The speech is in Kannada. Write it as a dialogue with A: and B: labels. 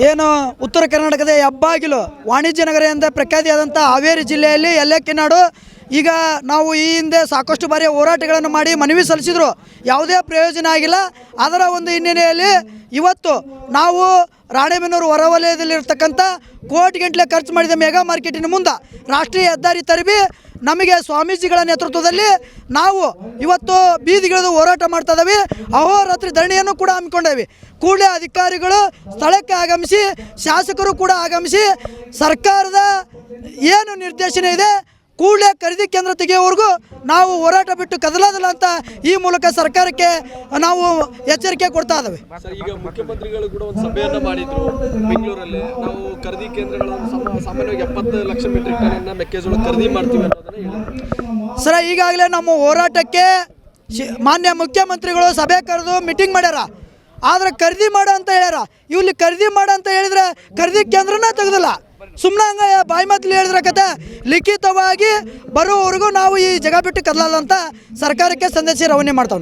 A: ಏನು ಉತ್ತರ ಕರ್ನಾಟಕದ ಹೆಬ್ಬಾಗಿಲು ವಾಣಿಜ್ಯ ನಗರ ಎಂದೇ ಪ್ರಖ್ಯಾತಿಯಾದಂಥ ಹಾವೇರಿ ಜಿಲ್ಲೆಯಲ್ಲಿ ಎಲ್ಲಕ್ಕಿನಾಡು ಈಗ ನಾವು ಈ ಹಿಂದೆ ಸಾಕಷ್ಟು ಬಾರಿ ಹೋರಾಟಗಳನ್ನು ಮಾಡಿ ಮನವಿ ಸಲ್ಲಿಸಿದ್ರು, ಯಾವುದೇ ಪ್ರಯೋಜನ ಆಗಿಲ್ಲ. ಅದರ ಒಂದು ಹಿನ್ನೆಲೆಯಲ್ಲಿ ಇವತ್ತು ನಾವು ರಾಣೆಬೆನ್ನೂರು ಹೊರವಲಯದಲ್ಲಿರ್ತಕ್ಕಂಥ ಕೋಟಿಗಟ್ಟಲೆ ಖರ್ಚು ಮಾಡಿದ ಮೆಗಾ ಮಾರ್ಕೆಟಿನ ಮುಂದೆ ರಾಷ್ಟ್ರೀಯ ಹೆದ್ದಾರಿ ತರಬಿ ನಮಗೆ ಸ್ವಾಮೀಜಿಗಳ ನೇತೃತ್ವದಲ್ಲಿ ನಾವು ಇವತ್ತು ಬೀದಿಗಿಳಿದು ಹೋರಾಟ ಮಾಡ್ತಾ ಇದ್ದೀವಿ. ಅಹೋರಾತ್ರಿ ಧರಣಿಯನ್ನು ಕೂಡ ಹಮ್ಮಿಕೊಂಡೇವೆ. ಕೂಡಲೇ ಅಧಿಕಾರಿಗಳು ಸ್ಥಳಕ್ಕೆ ಆಗಮಿಸಿ, ಶಾಸಕರು ಕೂಡ ಆಗಮಿಸಿ ಸರ್ಕಾರದ ಏನು ನಿರ್ದೇಶನ ಇದೆ ಕೂಡಲೇ ಖರೀದಿ ಕೇಂದ್ರ ತೆಗೆಯುವವರೆಗೂ ನಾವು ಹೋರಾಟ ಬಿಟ್ಟು ಕದಲಾದಲ್ಲ ಅಂತ ಈ ಮೂಲಕ ಸರ್ಕಾರಕ್ಕೆ ನಾವು ಎಚ್ಚರಿಕೆ ಕೊಡ್ತಾ ಇದ್ದೇವೆ.
B: ಈಗ ಮುಖ್ಯಮಂತ್ರಿಗಳು ಕೂಡ ಒಂದು ಸಭೆಯನ್ನು ಮಾಡಿದ್ರು ಬೆಂಗಳೂರಲ್ಲಿ. ನಾವು ಖರೀದಿ ಕೇಂದ್ರಗಳನ್ನು ಸಾಮಾನ್ಯವಾಗಿ 70 ಲಕ್ಷ ಮೆಟ್ರಿಕ್ ಟನ್ ಮೆಕ್ಕೆಜೋಳ ಖರೀದಿ ಮಾಡ್ತೀವಿ ಅನ್ನೋದನ್ನ ಹೇಳಿದ್ರು.
A: ಸರ್, ಈಗಾಗಲೇ ನಮ್ಮ ಹೋರಾಟಕ್ಕೆ ಮಾನ್ಯ ಮುಖ್ಯಮಂತ್ರಿಗಳು ಸಭೆ ಕರೆದು ಮೀಟಿಂಗ್ ಮಾಡ್ಯಾರ. ಆದರೆ ಖರೀದಿ ಮಾಡ ಅಂತ ಹೇಳ್ಯಾರ. ಇಲ್ಲಿ ಖರೀದಿ ಮಾಡ ಅಂತ ಹೇಳಿದ್ರೆ ಖರೀದಿ ಕೇಂದ್ರನ ತೆಗೆದಿಲ್ಲ. ಸುಮ್ಮನೆ ಹಂಗ ಬಾಯಿ ಮಾತಲ್ಲಿ ಹೇಳಿದ್ರೆ ಕತೆ ಲಿಖಿತವಾಗಿ ಬರುವವರೆಗೂ ನಾವು ಈ ಜಾಗ ಬಿಟ್ಟು ಕದಲಲ್ಲ ಅಂತ ಸರ್ಕಾರಕ್ಕೆ ಸಂದೇಶ ರವಾನೆ ಮಾಡ್ತಾವ್ರಿ.